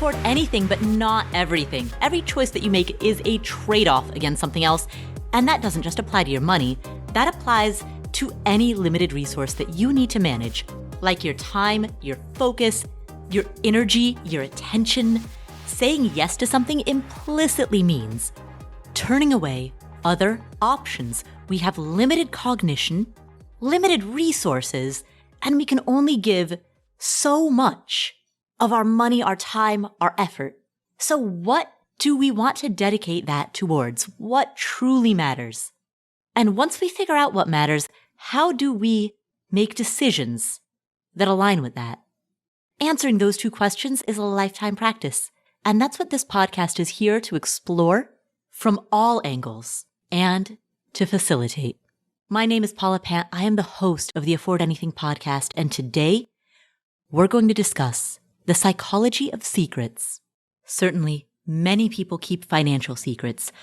afford anything, but not everything. Every choice that you make is a trade-off against something else. And that doesn't just apply to your money. That applies to any limited resource that you need to manage, like your time, your focus, your energy, your attention. Saying yes to something implicitly means turning away other options. We have limited cognition, limited resources, and we can only give so much of our money, our time, our effort. So what do we want to dedicate that towards? What truly matters? And once we figure out what matters, how do we make decisions that align with that? Answering those two questions is a lifetime practice. And that's what this podcast is here to explore from all angles and to facilitate. My name is Paula Pant. I am the host of the Afford Anything podcast. And today we're going to discuss the psychology of secrets. Certainly, many people keep financial secrets.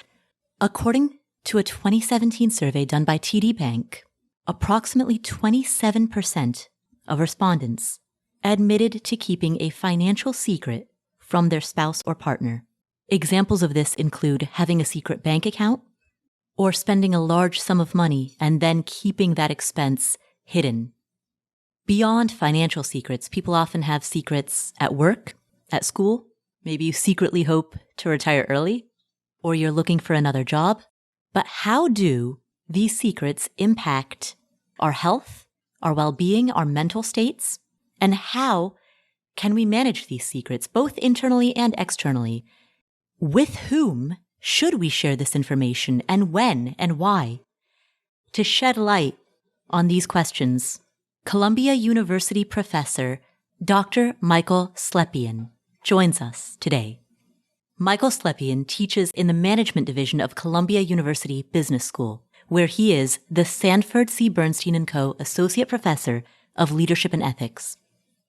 According to a 2017 survey done by TD Bank, approximately 27% of respondents admitted to keeping a financial secret from their spouse or partner. Examples of this include having a secret bank account or spending a large sum of money and then keeping that expense hidden. Beyond financial secrets, people often have secrets at work, at school. Maybe you secretly hope to retire early, or you're looking for another job. But how do these secrets impact our health, our well-being, our mental states? And how can we manage these secrets, both internally and externally? With whom should we share this information, and when and why? To shed light on these questions, Columbia University professor Dr. Michael Slepian joins us today. Michael Slepian teaches in the management division of Columbia University Business School, where he is the Sanford C. Bernstein & Co. Associate Professor of Leadership and Ethics.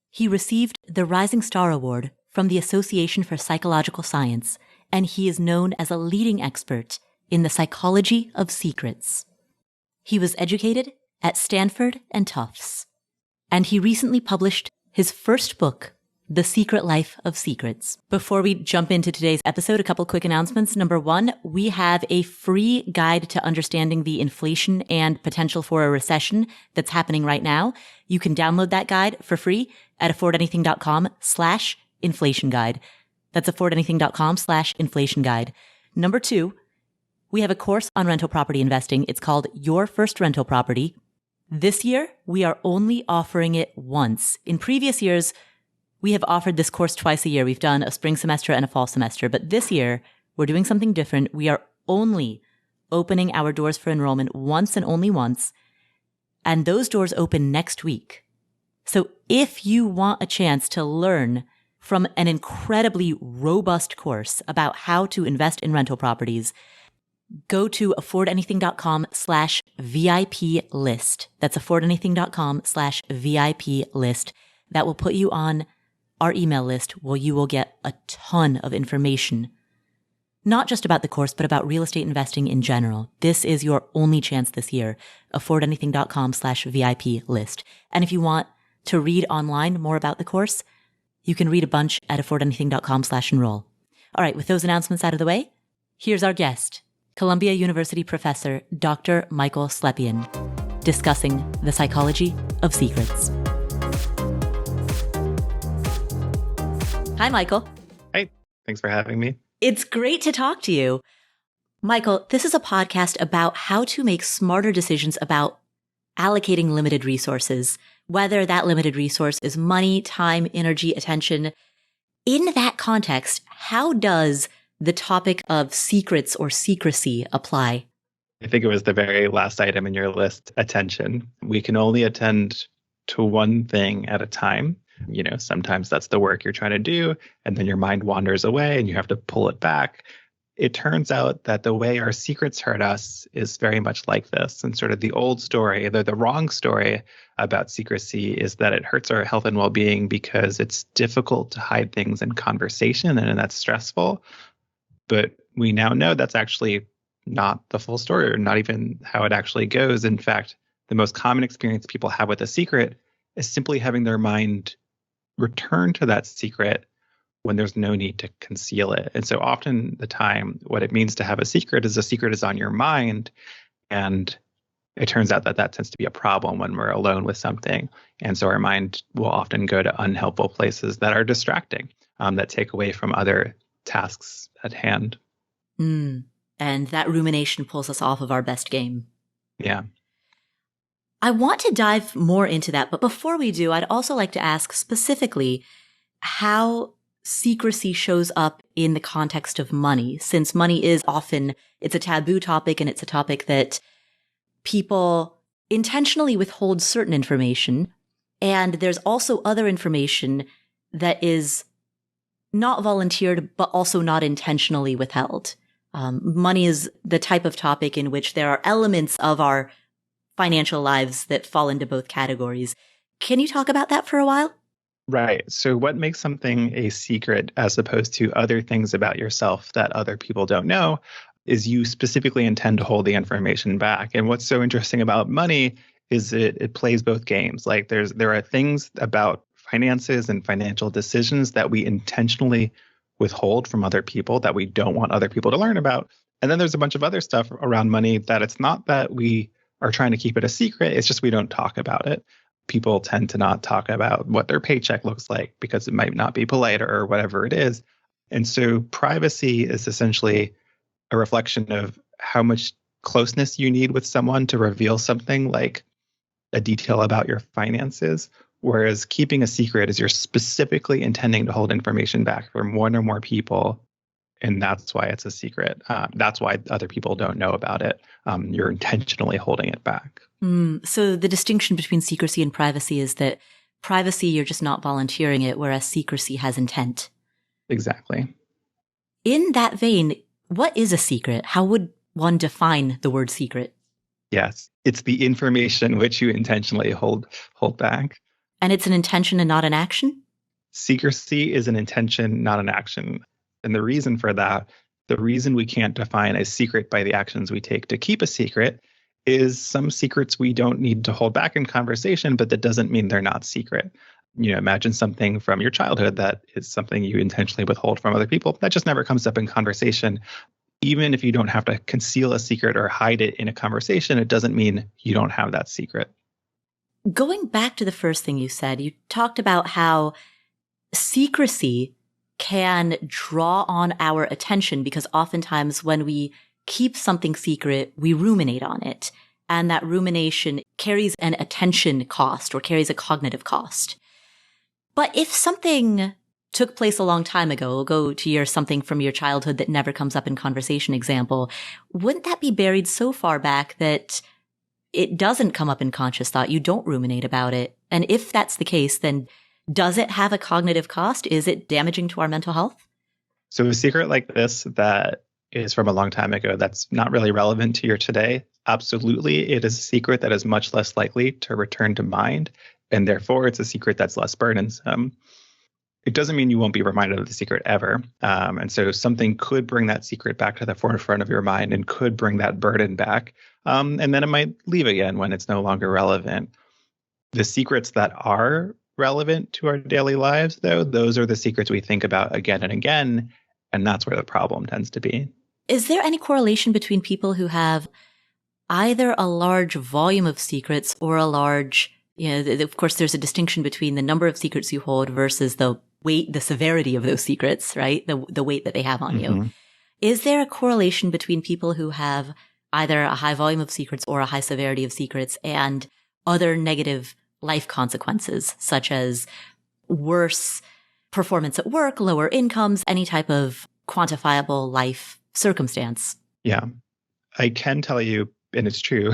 He received the Rising Star Award from the Association for Psychological Science, and he is known as a leading expert in the psychology of secrets. He was educated at Stanford and Tufts, and he recently published his first book, The Secret Life of Secrets. Before we jump into today's episode, a couple quick announcements. Number one, we have a free guide to understanding the inflation and potential for a recession that's happening right now. You can download that guide for free at affordanything.com/inflation guide. That's affordanything.com/inflation guide. Number two, we have a course on rental property investing. It's called Your First Rental Property. This year, we are only offering it once. In previous years, we have offered this course twice a year. We've done a spring semester and a fall semester, but this year we're doing something different. We are only opening our doors for enrollment once and only once, and those doors open next week. So if you want a chance to learn from an incredibly robust course about how to invest in rental properties, go to affordanything.com/VIP list. That's affordanything.com/VIP list. That will put you on our email list where you will get a ton of information, not just about the course, but about real estate investing in general. This is your only chance this year. affordanything.com/VIP list. And if you want to read online more about the course, you can read a bunch at affordanything.com/enroll. All right, with those announcements out of the way, here's our guest, Columbia University professor Dr. Michael Slepian, discussing the psychology of secrets. Hi, Michael. Hey, thanks for having me. It's great to talk to you. Michael, this is a podcast about how to make smarter decisions about allocating limited resources, whether that limited resource is money, time, energy, attention. In that context, how does the topic of secrets or secrecy apply? I think it was the very last item in your list, attention. We can only attend to one thing at a time. You know, sometimes that's the work you're trying to do, and then your mind wanders away and you have to pull it back. It turns out that the way our secrets hurt us is very much like this. And sort of the old story, the wrong story about secrecy is that it hurts our health and well-being because it's difficult to hide things in conversation and that's stressful. But we now know that's actually not the full story or not even how it actually goes. In fact, the most common experience people have with a secret is simply having their mind return to that secret when there's no need to conceal it. And so often the time, what it means to have a secret is on your mind. And it turns out that that tends to be a problem when we're alone with something. And so our mind will often go to unhelpful places that are distracting, that take away from other tasks at hand. And that rumination pulls us off of our best game. Yeah. I want to dive more into that, but before we do, I'd also like to ask specifically how secrecy shows up in the context of money, since money is often, it's a taboo topic and it's a topic that people intentionally withhold certain information. And there's also other information that is not volunteered, but also not intentionally withheld. Money is the type of topic in which there are elements of our financial lives that fall into both categories. Can you talk about that for a while? Right. So what makes something a secret as opposed to other things about yourself that other people don't know is you specifically intend to hold the information back. And what's so interesting about money is it plays both games. Like there are things about finances and financial decisions that we intentionally withhold from other people that we don't want other people to learn about. And then there's a bunch of other stuff around money that it's not that we are trying to keep it a secret. It's just we don't talk about it. People tend to not talk about what their paycheck looks like because it might not be polite or whatever it is. And so privacy is essentially a reflection of how much closeness you need with someone to reveal something like a detail about your finances. Whereas keeping a secret is you're specifically intending to hold information back from one or more people. And that's why it's a secret. That's why other people don't know about it. You're intentionally holding it back. So the distinction between secrecy and privacy is that privacy, you're just not volunteering it, whereas secrecy has intent. Exactly. In that vein, what is a secret? How would one define the word secret? Yes, it's the information which you intentionally hold back. And it's an intention and not an action? Secrecy is an intention, not an action. And the reason for that, the reason we can't define a secret by the actions we take to keep a secret is some secrets we don't need to hold back in conversation, but that doesn't mean they're not secret. Imagine something from your childhood that is something you intentionally withhold from other people. That just never comes up in conversation. Even if you don't have to conceal a secret or hide it in a conversation, it doesn't mean you don't have that secret. Going back to the first thing you said, you talked about how secrecy can draw on our attention because oftentimes when we keep something secret, we ruminate on it. And that rumination carries an attention cost or carries a cognitive cost. But if something took place a long time ago, we'll go to your something from your childhood that never comes up in conversation example, wouldn't that be buried so far back that it doesn't come up in conscious thought? You don't ruminate about it. And if that's the case, then does it have a cognitive cost? Is it damaging to our mental health? So a secret like this that is from a long time ago that's not really relevant to your today, absolutely, it is a secret that is much less likely to return to mind. And therefore, it's a secret that's less burdensome. It doesn't mean you won't be reminded of the secret ever. And so something could bring that secret back to the forefront of your mind and could bring that burden back. And then it might leave again when it's no longer relevant. The secrets that are relevant to our daily lives, though, those are the secrets we think about again and again. And that's where the problem tends to be. Is there any correlation between people who have either a large volume of secrets or a large, of course, there's a distinction between the number of secrets you hold versus the weight, the severity of those secrets, right? The weight that they have on you. Is there a correlation between people who have either a high volume of secrets or a high severity of secrets and other negative life consequences, such as worse performance at work, lower incomes, any type of quantifiable life circumstance? Yeah, I can tell you, and it's true,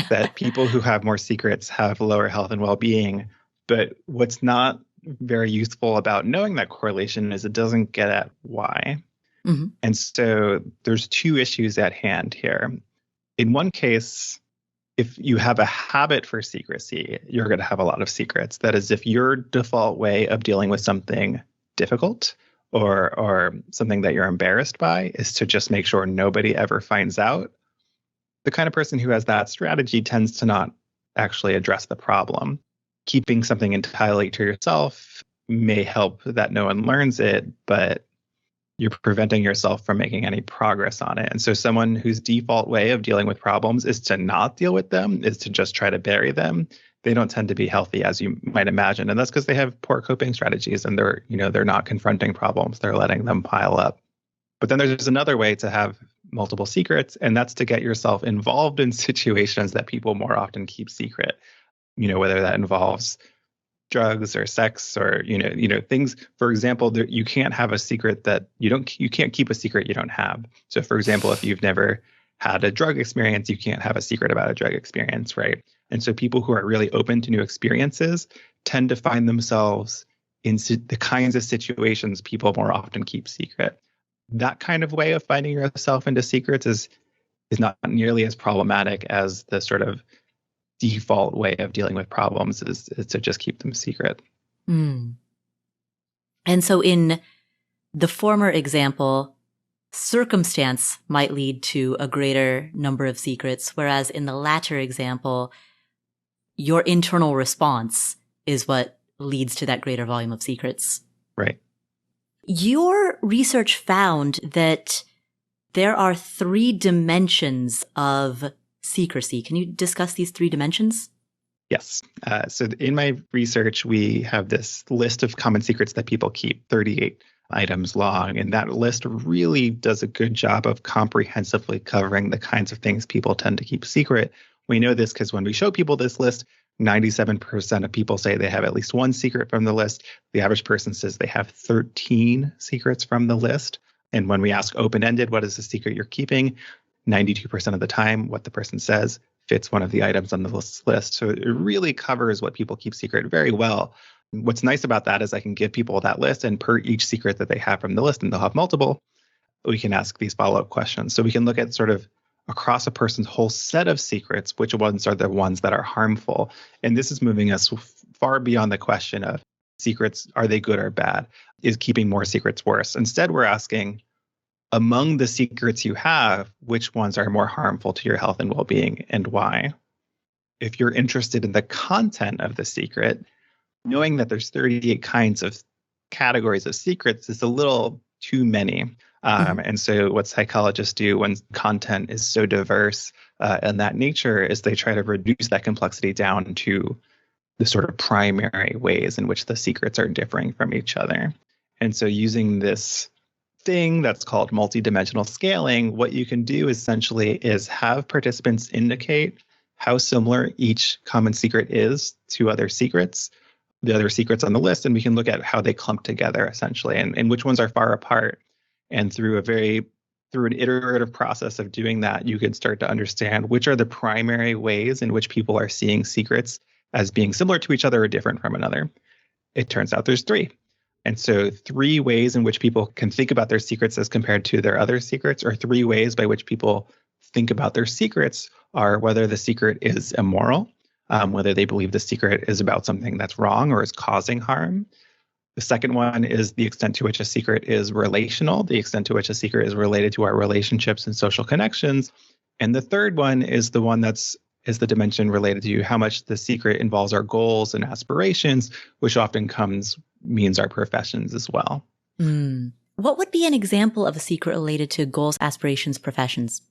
that people who have more secrets have lower health and well-being. But what's not very useful about knowing that correlation is it doesn't get at why. And so there's two issues at hand here. In one case, if you have a habit for secrecy, you're going to have a lot of secrets. That is, if your default way of dealing with something difficult or something that you're embarrassed by is to just make sure nobody ever finds out, the kind of person who has that strategy tends to not actually address the problem. Keeping something entirely to yourself may help that no one learns it, but you're preventing yourself from making any progress on it. And so someone whose default way of dealing with problems is to not deal with them, is to just try to bury them, they don't tend to be healthy, as you might imagine. And that's because they have poor coping strategies, and they're not confronting problems. They're letting them pile up. But then there's another way to have multiple secrets, and that's to get yourself involved in situations that people more often keep secret. Whether that involves drugs or sex or things. For example, you can't have a secret that you can't keep a secret you don't have. So for example, if you've never had a drug experience, you can't have a secret about a drug experience, right? And so people who are really open to new experiences tend to find themselves in the kinds of situations people more often keep secret. That kind of way of finding yourself into secrets is not nearly as problematic as the sort of default way of dealing with problems is to just keep them secret. Mm. And so in the former example, circumstance might lead to a greater number of secrets, whereas in the latter example, your internal response is what leads to that greater volume of secrets. Right. Your research found that there are 3 dimensions of secrecy. Can you discuss these 3 dimensions? Yes. So in my research, we have this list of common secrets that people keep, 38 items long. And that list really does a good job of comprehensively covering the kinds of things people tend to keep secret. We know this because when we show people this list, 97% of people say they have at least one secret from the list. The average person says they have 13 secrets from the list. And when we ask open-ended, what is the secret you're keeping? 92% of the time, what the person says fits one of the items on the list. So it really covers what people keep secret very well. What's nice about that is I can give people that list, and per each secret that they have from the list, and they'll have multiple, we can ask these follow-up questions. So we can look at sort of across a person's whole set of secrets, which ones are the ones that are harmful. And this is moving us far beyond the question of secrets, are they good or bad? Is keeping more secrets worse? Instead, we're asking, among the secrets you have, which ones are more harmful to your health and well-being, and why? If you're interested in the content of the secret, knowing that there's 38 kinds of categories of secrets is a little too many. And so what psychologists do when content is so diverse and that nature is they try to reduce that complexity down to the sort of primary ways in which the secrets are differing from each other. And so using this thing that's called multidimensional scaling, what you can do essentially is have participants indicate how similar each common secret is to other secrets, the other secrets on the list, and we can look at how they clump together essentially and which ones are far apart. And through an iterative process of doing that, you can start to understand which are the primary ways in which people are seeing secrets as being similar to each other or different from another. It turns out there's 3. And so 3 ways in which people can think about their secrets as compared to their other secrets, or 3 ways by which people think about their secrets are whether the secret is immoral, whether they believe the secret is about something that's wrong or is causing harm. The second one is the extent to which a secret is relational, the extent to which a secret is related to our relationships and social connections. And the third one is the one is the dimension related to how much the secret involves our goals and aspirations, which often means our professions as well. What would be an example of a secret related to goals, aspirations, professions?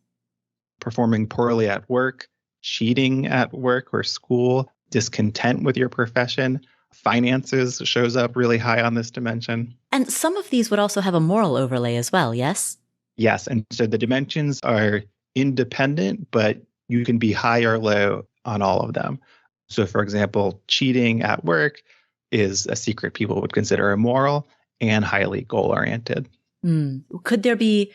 Performing poorly at work, cheating at work or school, discontent with your profession. Finances shows up really high on this dimension. And some of these would also have a moral overlay as well, yes? Yes. And so the dimensions are independent, but you can be high or low on all of them. So, for example, cheating at work is a secret people would consider immoral and highly goal-oriented. Could there be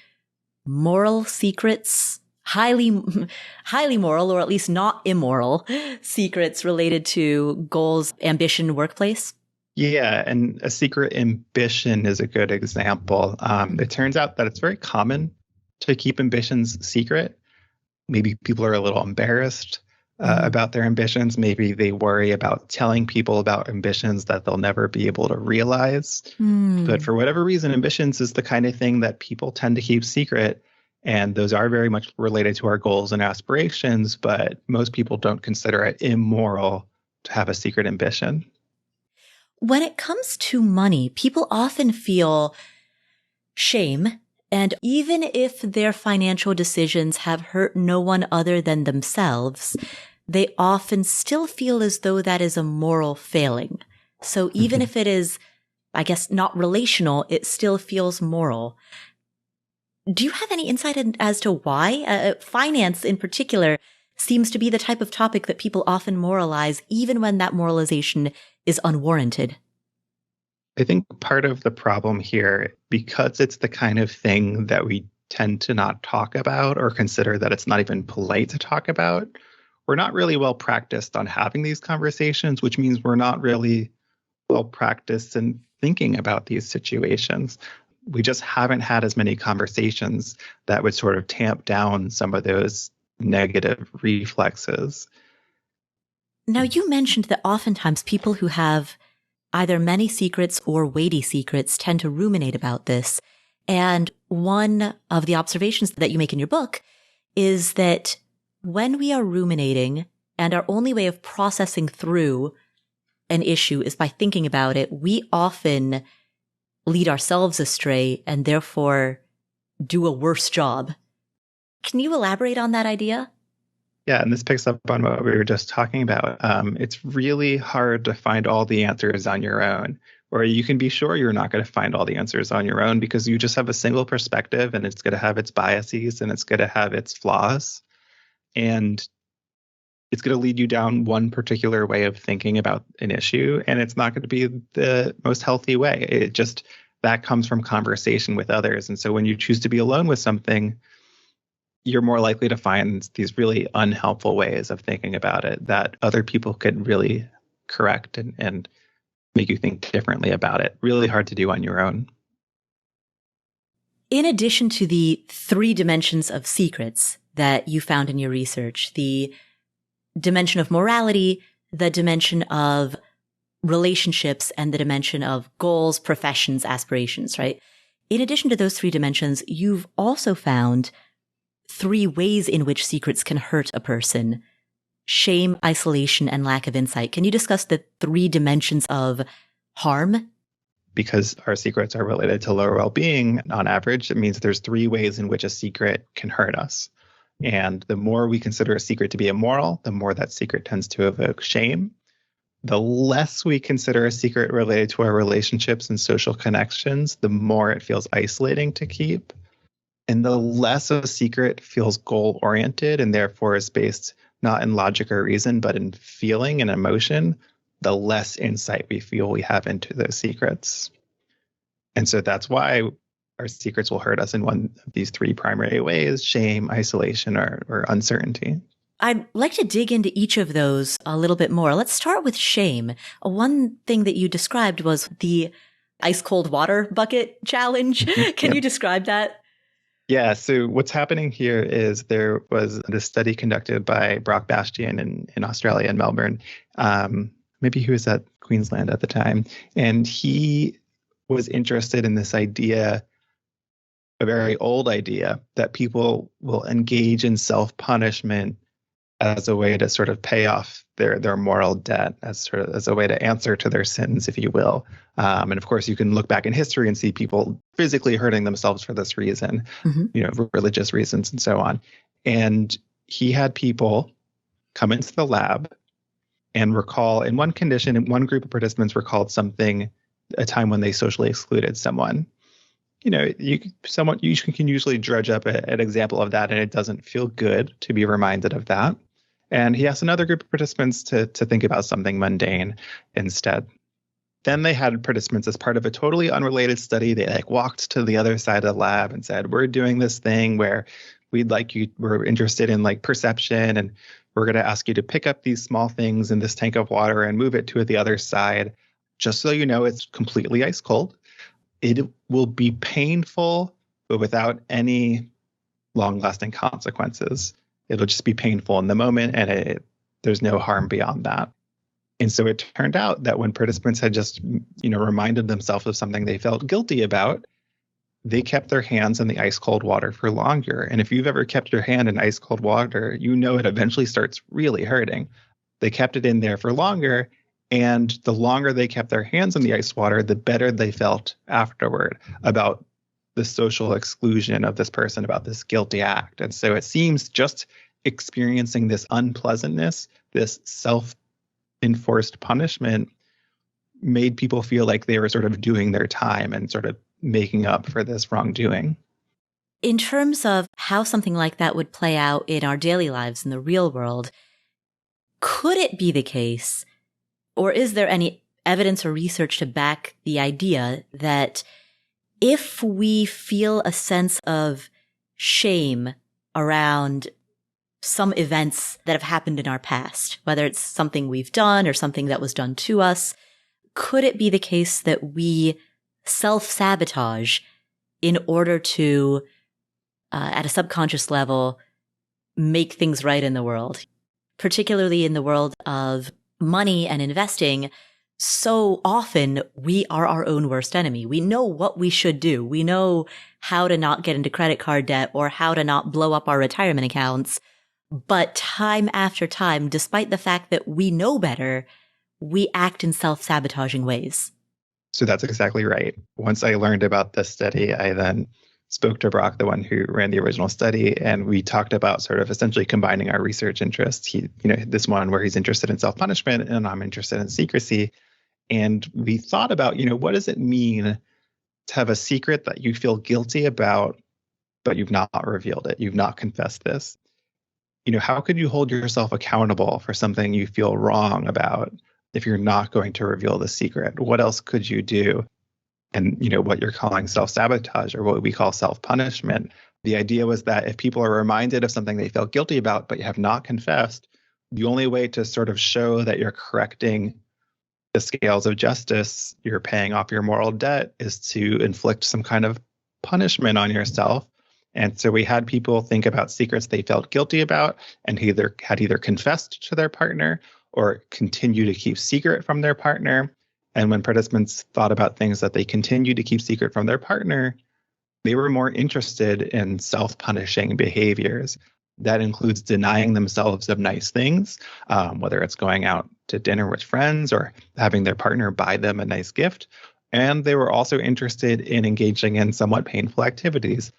moral secrets, highly moral, or at least not immoral secrets related to goals, ambition, workplace? Yeah, and a secret ambition is a good example. It turns out that it's very common to keep ambitions secret. Maybe people are a little embarrassed about their ambitions. Maybe they worry about telling people about ambitions that they'll never be able to realize. But for whatever reason, ambitions is the kind of thing that people tend to keep secret. And those are very much related to our goals and aspirations, but most people don't consider it immoral to have a secret ambition. When it comes to money, people often feel shame. And even if their financial decisions have hurt no one other than themselves, they often still feel as though that is a moral failing. So even if it is, I guess, not relational, it still feels moral. Do you have any insight as to why? Finance in particular seems to be the type of topic that people often moralize, even when that moralization is unwarranted. I think part of the problem here, because it's the kind of thing that we tend to not talk about or consider that it's not even polite to talk about, we're not really well practiced on having these conversations, which means we're not really well practiced in thinking about these situations. We just haven't had as many conversations that would sort of tamp down some of those negative reflexes. Now, you mentioned that oftentimes people who have either many secrets or weighty secrets tend to ruminate about this. And one of the observations that you make in your book is that when we are ruminating and our only way of processing through an issue is by thinking about it, we often lead ourselves astray and therefore do a worse job. Can you elaborate on that idea? Yeah, and this picks up on what we were just talking about. It's really hard to find all the answers on your own, or you can be sure you're not going to find all the answers on your own because you just have a single perspective and it's going to have its biases and it's going to have its flaws. And it's going to lead you down one particular way of thinking about an issue, and it's not going to be the most healthy way. It just, that comes from conversation with others. And so when you choose to be alone with something, you're more likely to find these really unhelpful ways of thinking about it that other people could really correct and make you think differently about it. Really hard to do on your own. In addition to the 3 dimensions of secrets that you found in your research, the dimension of morality, the dimension of relationships, and the dimension of goals, professions, aspirations, right? In addition to those 3 dimensions, you've also found 3 ways in which secrets can hurt a person: shame, isolation, and lack of insight. Can you discuss the 3 dimensions of harm? Because our secrets are related to lower well-being on average, it means there's 3 ways in which a secret can hurt us. And the more we consider a secret to be immoral, the more that secret tends to evoke shame. The less we consider a secret related to our relationships and social connections, the more it feels isolating to keep. And the less a secret feels goal-oriented and therefore is based not in logic or reason, but in feeling and emotion, the less insight we feel we have into those secrets. And so that's why our secrets will hurt us in one of these 3 primary ways: shame, isolation, or uncertainty. I'd like to dig into each of those a little bit more. Let's start with shame. One thing that you described was the ice cold water bucket challenge. Can you describe that? Yeah, so what's happening here is there was this study conducted by Brock Bastian in Australia, in Melbourne. Maybe he was at Queensland at the time. And he was interested in this idea, a very old idea, that people will engage in self-punishment as a way to sort of pay off their moral debt, as a way to answer to their sins, if you will. And of course, you can look back in history and see people physically hurting themselves for this reason, for religious reasons and so on. And he had people come into the lab and recall, in one condition, in one group of participants recalled a time when they socially excluded someone. You can usually dredge up an example of that, and it doesn't feel good to be reminded of that. And he asked another group of participants to think about something mundane instead. Then they had participants, as part of a totally unrelated study, they walked to the other side of the lab and said, "We're doing this thing where we're interested in perception, and we're going to ask you to pick up these small things in this tank of water and move it to the other side. Just so you know, it's completely ice cold. It will be painful, but without any long-lasting consequences. It'll just be painful in the moment, and there's no harm beyond that." And so it turned out that when participants had just, reminded themselves of something they felt guilty about, they kept their hands in the ice cold water for longer. And if you've ever kept your hand in ice cold water, it eventually starts really hurting. They kept it in there for longer, And the longer they kept their hands in the ice water, the better they felt afterward about the social exclusion of this person, about this guilty act. And so it seems just experiencing this unpleasantness, this self-enforced punishment, made people feel like they were sort of doing their time and sort of making up for this wrongdoing. In terms of how something like that would play out in our daily lives in the real world, could it be the case, or is there any evidence or research to back the idea that if we feel a sense of shame around some events that have happened in our past, whether it's something we've done or something that was done to us, could it be the case that we self-sabotage in order to, at a subconscious level, make things right in the world, particularly in the world of money and investing? So often we are our own worst enemy. We know what we should do. We know how to not get into credit card debt or how to not blow up our retirement accounts. But time after time, despite the fact that we know better, we act in self-sabotaging ways. So that's exactly right. Once I learned about this study, I then spoke to Brock, the one who ran the original study, and we talked about sort of essentially combining our research interests. He, this one where he's interested in self-punishment and I'm interested in secrecy. And we thought about, what does it mean to have a secret that you feel guilty about, but you've not revealed it? You've not confessed this. How could you hold yourself accountable for something you feel wrong about if you're not going to reveal the secret? What else could you do? And, what you're calling self-sabotage or what we call self-punishment. The idea was that if people are reminded of something they felt guilty about, but you have not confessed, the only way to sort of show that you're correcting the scales of justice, you're paying off your moral debt, is to inflict some kind of punishment on yourself. And so we had people think about secrets they felt guilty about and had either confessed to their partner or continue to keep secret from their partner. And when participants thought about things that they continued to keep secret from their partner, they were more interested in self-punishing behaviors. That includes denying themselves of nice things, whether it's going out to dinner with friends or having their partner buy them a nice gift. And they were also interested in engaging in somewhat painful activities,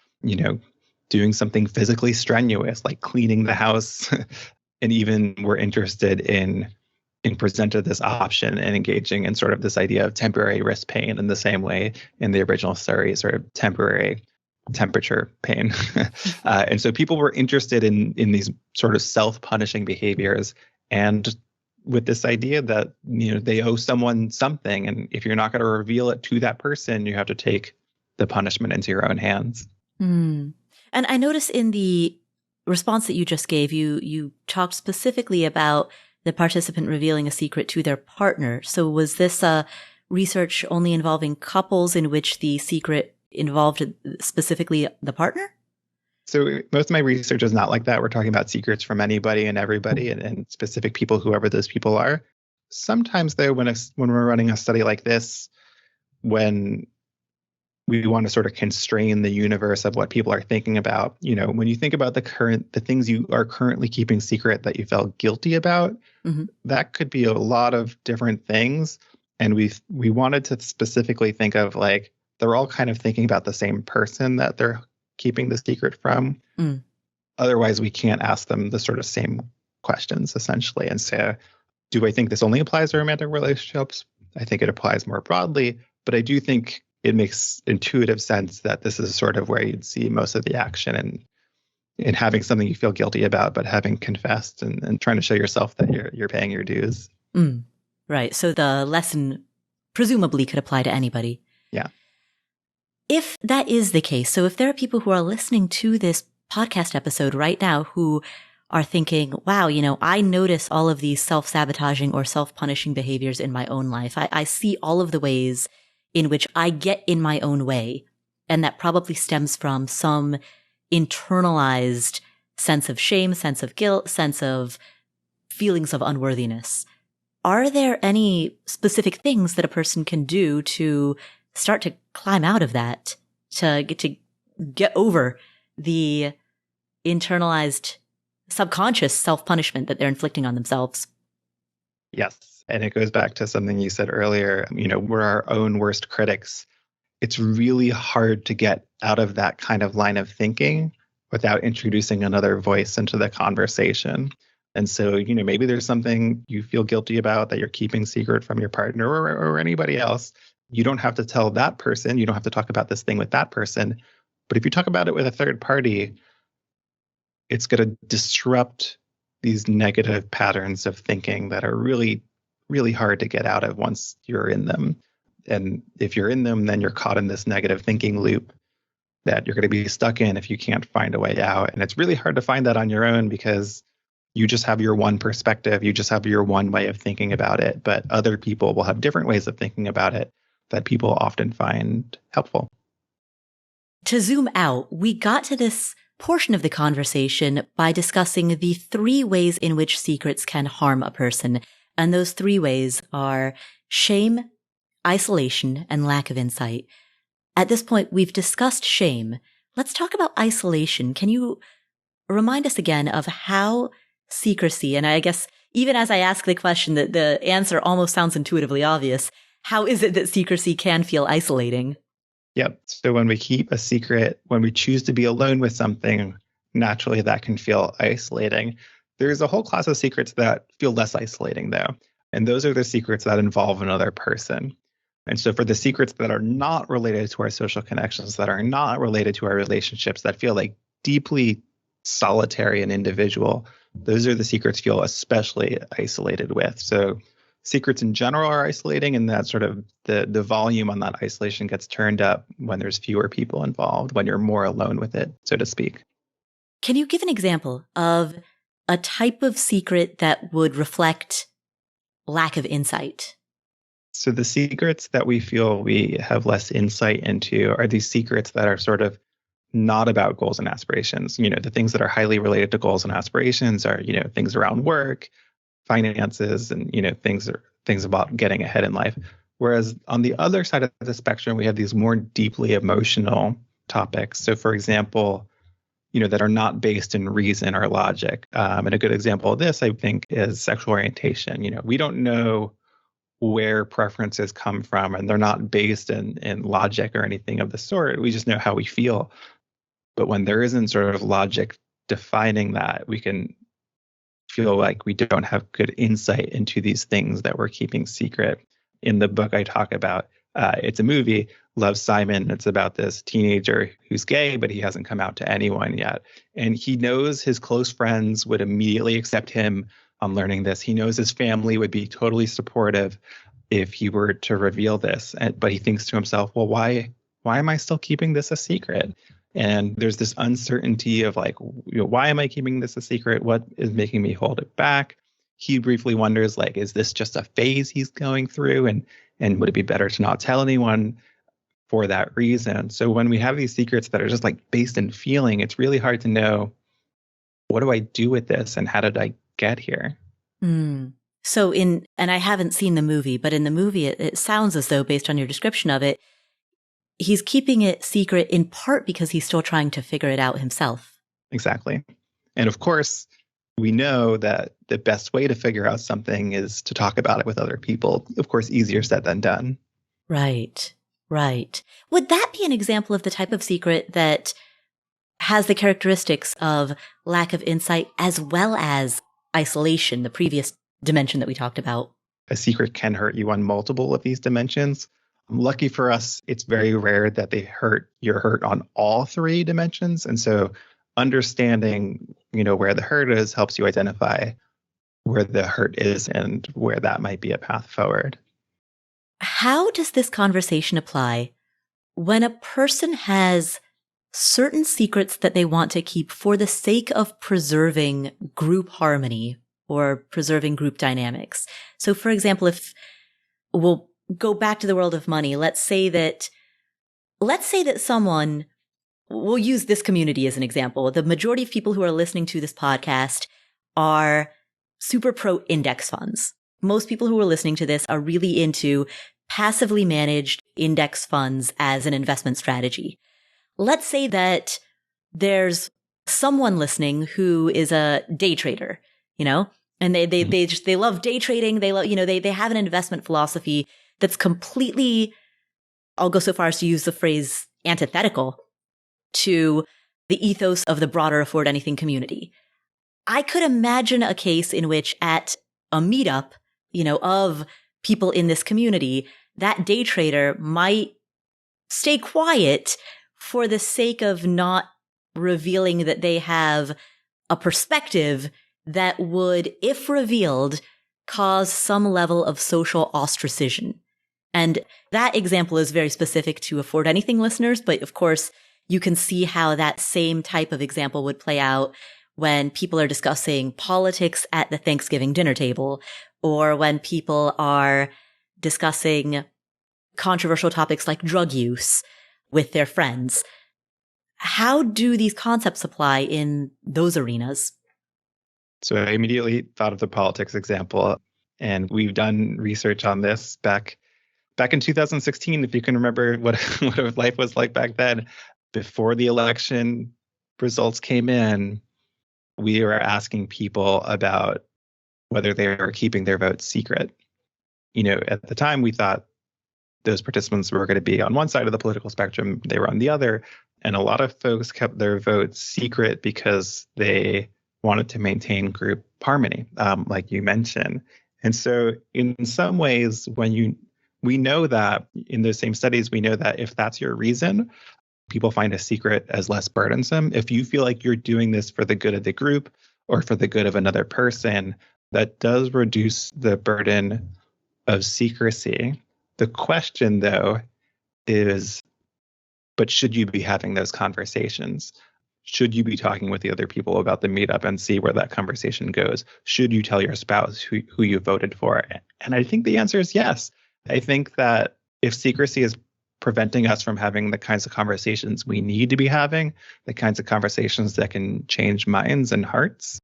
doing something physically strenuous like cleaning the house, and even were interested in presented this option and engaging in sort of this idea of temporary wrist pain in the same way in the original story, sort of temporary temperature pain. And so people were interested in these sort of self-punishing behaviors, and with this idea that, they owe someone something. And if you're not going to reveal it to that person, you have to take the punishment into your own hands. And I notice in the response that you just gave, you talked specifically about the participant revealing a secret to their partner. So was this a research only involving couples in which the secret involved specifically the partner? So most of my research is not like that. We're talking about secrets from anybody and everybody and specific people, whoever those people are. Sometimes, though, when we're running a study like this, when we want to sort of constrain the universe of what people are thinking about, when you think about the things you are currently keeping secret that you felt guilty about, that could be a lot of different things. And we wanted to specifically think of like, they're all kind of thinking about the same person that they're keeping the secret from. Otherwise, we can't ask them the sort of same questions, essentially. And so, do I think this only applies to romantic relationships? I think it applies more broadly, but I do think it makes intuitive sense that this is sort of where you'd see most of the action and in having something you feel guilty about, but having confessed and trying to show yourself that you're paying your dues. Right. So the lesson presumably could apply to anybody. Yeah. If that is the case, so if there are people who are listening to this podcast episode right now who are thinking, wow, I notice all of these self-sabotaging or self-punishing behaviors in my own life. I see all of the ways in which I get in my own way. And that probably stems from some internalized sense of shame, sense of guilt, sense of feelings of unworthiness. Are there any specific things that a person can do to start to climb out of that, to get over the internalized subconscious self-punishment that they're inflicting on themselves? Yes. And it goes back to something you said earlier. We're our own worst critics. It's really hard to get out of that kind of line of thinking without introducing another voice into the conversation. And so, maybe there's something you feel guilty about that you're keeping secret from your partner or anybody else. You don't have to tell that person. You don't have to talk about this thing with that person. But if you talk about it with a third party, it's going to disrupt these negative patterns of thinking that are really, really hard to get out of once you're in them. And if you're in them, then you're caught in this negative thinking loop that you're going to be stuck in if you can't find a way out. And it's really hard to find that on your own because you just have your one perspective. You just have your one way of thinking about it. But other people will have different ways of thinking about it that people often find helpful. To zoom out, we got to this portion of the conversation by discussing the 3 ways in which secrets can harm a person. And those 3 ways are shame, isolation, and lack of insight. At this point, we've discussed shame. Let's talk about isolation. Can you remind us again of how secrecy, and I guess even as I ask the question, that the answer almost sounds intuitively obvious, how is it that secrecy can feel isolating? Yep. So when we keep a secret, when we choose to be alone with something, naturally that can feel isolating. There's a whole class of secrets that feel less isolating, though. And those are the secrets that involve another person. And so for the secrets that are not related to our social connections, that are not related to our relationships, that feel like deeply solitary and individual, those are the secrets feel especially isolated with. So secrets in general are isolating, and that sort of the volume on that isolation gets turned up when there's fewer people involved, when you're more alone with it, so to speak. Can you give an example of a type of secret that would reflect lack of insight? So the secrets that we feel we have less insight into are these secrets that are sort of not about goals and aspirations. The things that are highly related to goals and aspirations are, things around work, finances, and, things about getting ahead in life. Whereas on the other side of the spectrum, we have these more deeply emotional topics. So for example, that are not based in reason or logic. And a good example of this, I think, is sexual orientation. We don't know where preferences come from, and they're not based in logic or anything of the sort. We just know how we feel. But when there isn't sort of logic defining that, we can feel like we don't have good insight into these things that we're keeping secret. In the book I talk about, it's a movie, Love, Simon. It's about this teenager who's gay, but he hasn't come out to anyone yet. And he knows his close friends would immediately accept him on learning this. He knows his family would be totally supportive if he were to reveal this. But he thinks to himself, well, why am I still keeping this a secret? And there's this uncertainty of like, why am I keeping this a secret? What is making me hold it back? He briefly wonders, like, is this just a phase he's going through? And would it be better to not tell anyone for that reason? So when we have these secrets that are just like based in feeling, it's really hard to know, what do I do with this? And how did I get here? So and I haven't seen the movie, but in the movie, it sounds as though, based on your description of it, he's keeping it secret in part because he's still trying to figure it out himself. Exactly. And of course, we know that the best way to figure out something is to talk about it with other people. Of course, easier said than done. Right. Would that be an example of the type of secret that has the characteristics of lack of insight as well as isolation, the previous dimension that we talked about? A secret can hurt you on multiple of these dimensions. Lucky for us, it's very rare that you're hurt on all 3 dimensions. And so understanding, where the hurt is helps you identify where the hurt is and where that might be a path forward. How does this conversation apply when a person has certain secrets that they want to keep for the sake of preserving group harmony or preserving group dynamics? So, for example, if we'll go back to the world of money, let's say that someone, we'll use this community as an example. The majority of people who are listening to this podcast are super pro index funds. Most people who are listening to this are really into passively managed index funds as an investment strategy. Let's say that there's someone listening who is a day trader, And they love day trading. They love, they have an investment philosophy that's completely, I'll go so far as to use the phrase antithetical to the ethos of the broader Afford Anything community. I could imagine a case in which at a meetup, of people in this community, that day trader might stay quiet for the sake of not revealing that they have a perspective that would, if revealed, cause some level of social ostracism. And that example is very specific to Afford Anything listeners, but of course, you can see how that same type of example would play out when people are discussing politics at the Thanksgiving dinner table, or when people are discussing controversial topics like drug use with their friends. How do these concepts apply in those arenas? So I immediately thought of the politics example, and we've done research on this back in 2016, if you can remember what life was like back then. Before the election results came in, we were asking people about whether they were keeping their votes secret. At the time, we thought those participants were going to be on one side of the political spectrum, they were on the other. And a lot of folks kept their votes secret because they wanted to maintain group harmony, like you mentioned. And so in some ways, we know that in those same studies, we know that if that's your reason, people find a secret as less burdensome. If you feel like you're doing this for the good of the group or for the good of another person, that does reduce the burden of secrecy. The question, though, is, but should you be having those conversations? Should you be talking with the other people about the meetup and see where that conversation goes? Should you tell your spouse who you voted for? And I think the answer is yes. I think that if secrecy is preventing us from having the kinds of conversations we need to be having, the kinds of conversations that can change minds and hearts,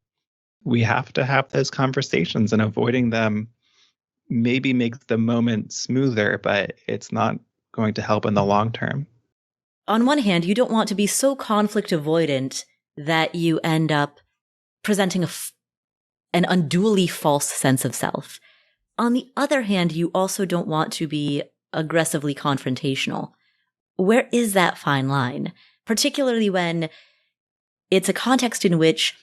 we have to have those conversations, and avoiding them maybe makes the moment smoother, but it's not going to help in the long term. On one hand, you don't want to be so conflict avoidant that you end up presenting an unduly false sense of self. On the other hand, you also don't want to be aggressively confrontational. Where is that fine line? Particularly when it's a context in which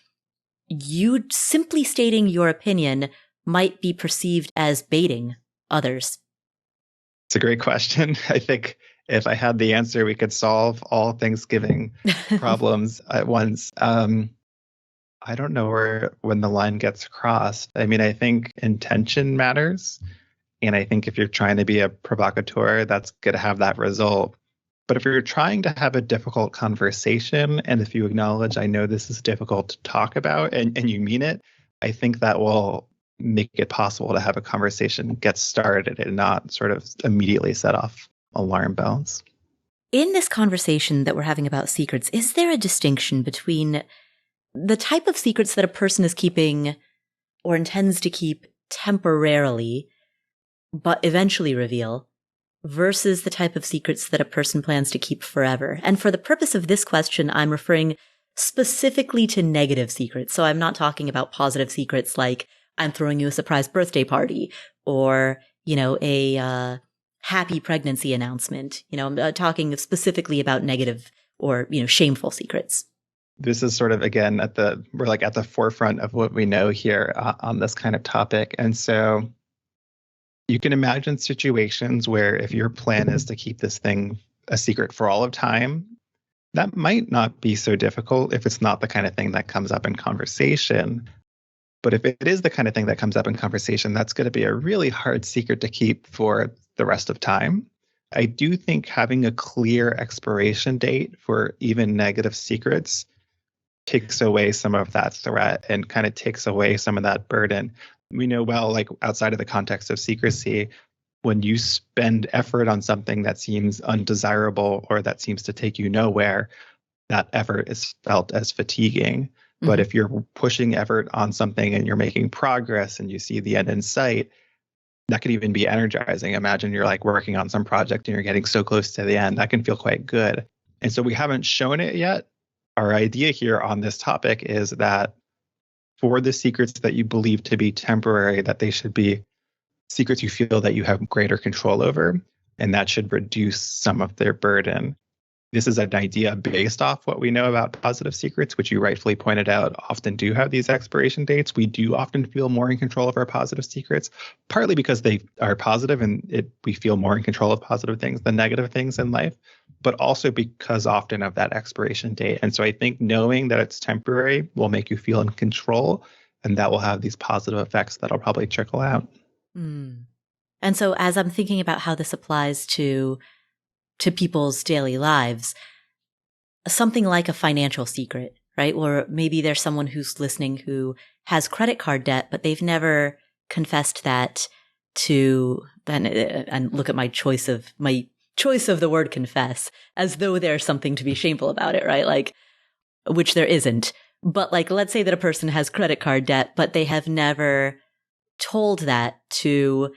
you simply stating your opinion might be perceived as baiting others. It's a great question. I think if I had the answer, we could solve all Thanksgiving problems at once. I don't know when the line gets crossed. I mean, I think intention matters. And I think if you're trying to be a provocateur, that's going to have that result. But if you're trying to have a difficult conversation, and if you acknowledge, I know this is difficult to talk about, and you mean it, I think that will make it possible to have a conversation get started and not sort of immediately set off alarm bells. In this conversation that we're having about secrets, is there a distinction between the type of secrets that a person is keeping or intends to keep temporarily, but eventually reveal, versus the type of secrets that a person plans to keep forever? And for the purpose of this question, I'm referring specifically to negative secrets. So I'm not talking about positive secrets like I'm throwing you a surprise birthday party or, a happy pregnancy announcement. I'm talking specifically about negative or, shameful secrets. This is sort of, again, we're like at the forefront of what we know here on this kind of topic. And so you can imagine situations where if your plan is to keep this thing a secret for all of time, that might not be so difficult if it's not the kind of thing that comes up in conversation. But if it is the kind of thing that comes up in conversation, that's going to be a really hard secret to keep for the rest of time. I do think having a clear expiration date for even negative secrets takes away some of that threat and kind of takes away some of that burden. We know well, like outside of the context of secrecy, when you spend effort on something that seems undesirable or that seems to take you nowhere, that effort is felt as fatiguing. But if you're pushing effort on something and you're making progress and you see the end in sight, that could even be energizing. Imagine you're like working on some project and you're getting so close to the end. That can feel quite good. And so we haven't shown it yet. Our idea here on this topic is that for the secrets that you believe to be temporary, that they should be secrets you feel that you have greater control over, and that should reduce some of their burden. This is an idea based off what we know about positive secrets, which you rightfully pointed out often do have these expiration dates. We do often feel more in control of our positive secrets, partly because they are positive and we feel more in control of positive things than negative things in life, but also because often of that expiration date. And so I think knowing that it's temporary will make you feel in control, and that will have these positive effects that'll probably trickle out. Mm. And so as I'm thinking about how this applies to people's daily lives, something like a financial secret, right? Or maybe there's someone who's listening who has credit card debt, but they've never confessed that to then, and look at my choice of the word confess, as though there's something to be shameful about it, right? Like, which there isn't. But like, let's say that a person has credit card debt, but they have never told that to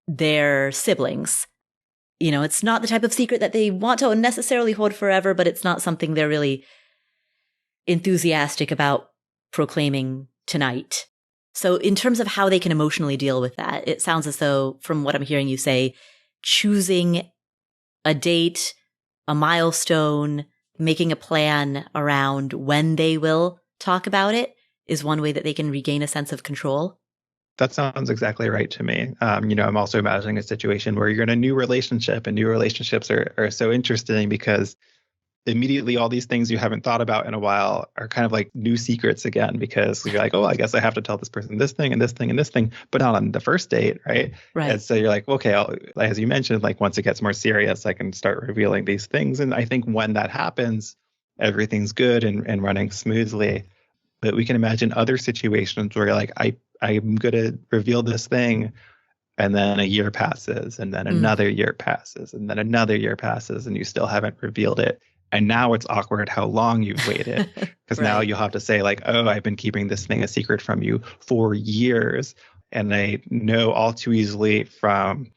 their siblings. You know, it's not the type of secret that they want to necessarily hold forever, but it's not something they're really enthusiastic about proclaiming tonight. So in terms of how they can emotionally deal with that, it sounds as though, from what I'm hearing you say, choosing a date, a milestone, making a plan around when they will talk about it is one way that they can regain a sense of control. That sounds exactly right to me. I'm also imagining a situation where you're in a new relationship, and new relationships are so interesting because immediately all these things you haven't thought about in a while are kind of like new secrets again, because you're like, oh, I guess I have to tell this person this thing and this thing and this thing, but not on the first date, right? Right. And so you're like, okay, as you mentioned, like once it gets more serious, I can start revealing these things. And I think when that happens, everything's good and running smoothly. But we can imagine other situations where you're like, I'm going to reveal this thing, and then a year passes, and then another year passes, and then another year passes, and you still haven't revealed it. And now it's awkward how long you've waited, because Right. now you'll have to say like, oh, I've been keeping this thing a secret from you for years. And I know all too easily from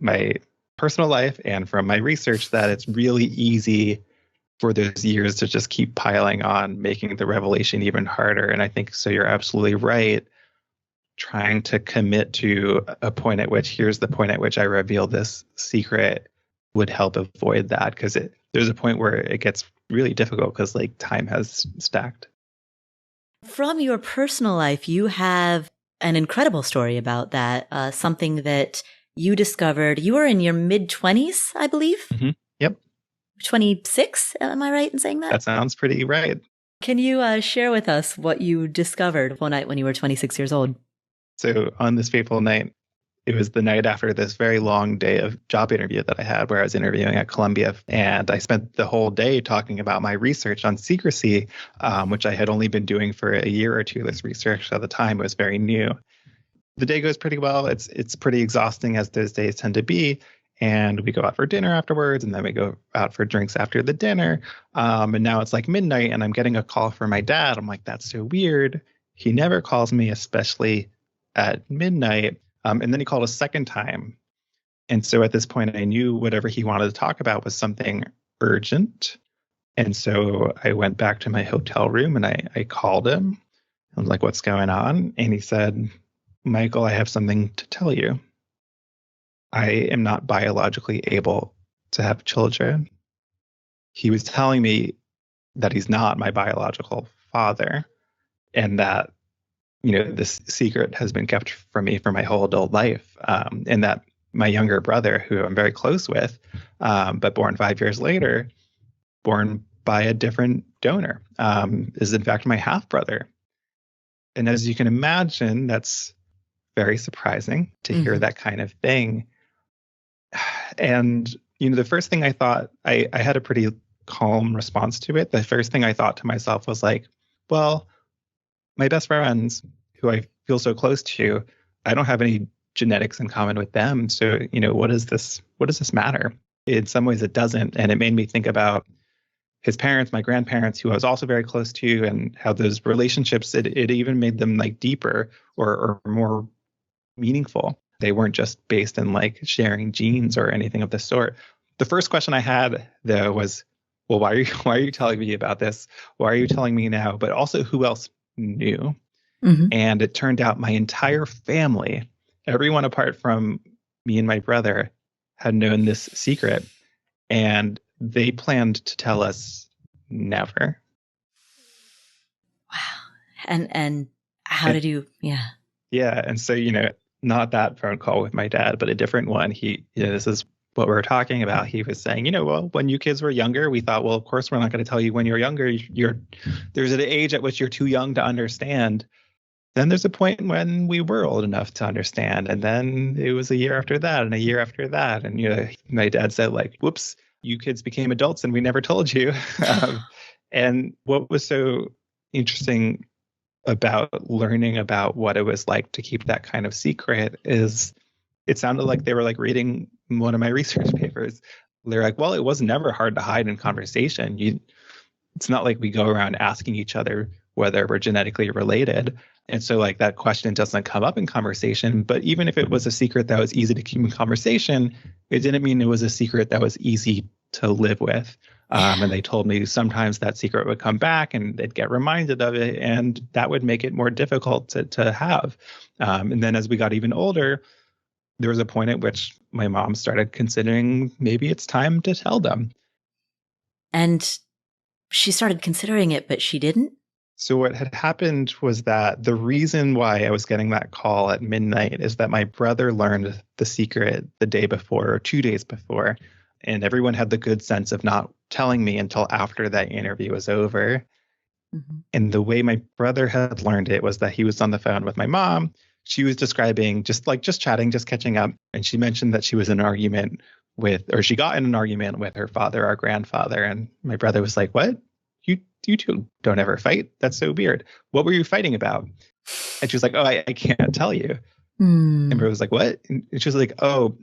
my personal life and from my research that it's really easy for those years to just keep piling on, making the revelation even harder. And I think so you're absolutely right. Trying to commit to a point at which, here's the point at which I reveal this secret, would help avoid that, because there's a point where it gets really difficult because like time has stacked. From your personal life, you have an incredible story about that. Something that you discovered. You were in your mid-20s, I believe. Mm-hmm. Yep. 26, am I right in saying that? That sounds pretty right. Can you share with us what you discovered one night when you were 26 years old? So on this fateful night, it was the night after this very long day of job interview that I had, where I was interviewing at Columbia. And I spent the whole day talking about my research on secrecy, which I had only been doing for a year or two. This research at the time was very new. The day goes pretty well. It's pretty exhausting, as those days tend to be. And we go out for dinner afterwards, and then we go out for drinks after the dinner. And now it's like midnight, and I'm getting a call from my dad. I'm like, that's so weird. He never calls me, especially at midnight. And then he called a second time. And so at this point, I knew whatever he wanted to talk about was something urgent. And so I went back to my hotel room and I called him. I was like, what's going on? And he said, Michael, I have something to tell you. I am not biologically able to have children. He was telling me that he's not my biological father, and that, this secret has been kept from me for my whole adult life. And that my younger brother, who I'm very close with, but born 5 years later, born by a different donor, is in fact my half brother. And as you can imagine, that's very surprising to hear that kind of thing. And, the first thing I thought, I had a pretty calm response to it. The first thing I thought to myself was like, well, my best friends, who I feel so close to, I don't have any genetics in common with them. So, what does this matter? In some ways it doesn't. And it made me think about his parents, my grandparents, who I was also very close to, and how those relationships, it even made them like deeper or more meaningful. They weren't just based in like sharing genes or anything of the sort. The first question I had, though, was, well, why are you telling me about this? Why are you telling me now? But also, who else knew? Hmm. And it turned out my entire family, everyone apart from me and my brother, had known this secret. And they planned to tell us never. Wow. And how And did you? Yeah. yeah. And so, not that phone call with my dad, but a different one. This is what we were talking about. He was saying, well, when you kids were younger, we thought, well, of course, we're not going to tell you when you're younger. There's an age at which you're too young to understand. Then there's a point when we were old enough to understand. And then it was a year after that and a year after that. And, my dad said, like, whoops, you kids became adults and we never told you. And what was so interesting about learning about what it was like to keep that kind of secret is it sounded like they were like reading one of my research papers. They're like, well, it was never hard to hide in conversation. It's not like we go around asking each other whether we're genetically related. And so like that question doesn't come up in conversation. But even if it was a secret that was easy to keep in conversation, it didn't mean it was a secret that was easy to live with. And they told me sometimes that secret would come back and they'd get reminded of it. And that would make it more difficult to have. And then as we got even older, there was a point at which my mom started considering maybe it's time to tell them. And she started considering it, but she didn't? So what had happened was that the reason why I was getting that call at midnight is that my brother learned the secret the day before or 2 days before. And everyone had the good sense of not telling me until after that interview was over. Mm-hmm. And the way my brother had learned it was that he was on the phone with my mom. She was describing just chatting, just catching up. And she mentioned that she was in an argument she got in an argument with her father, our grandfather. And my brother was like, what? You two don't ever fight. That's so weird. What were you fighting about? And she was like, oh, I can't tell you. And my brother was like, what? And she was like, oh,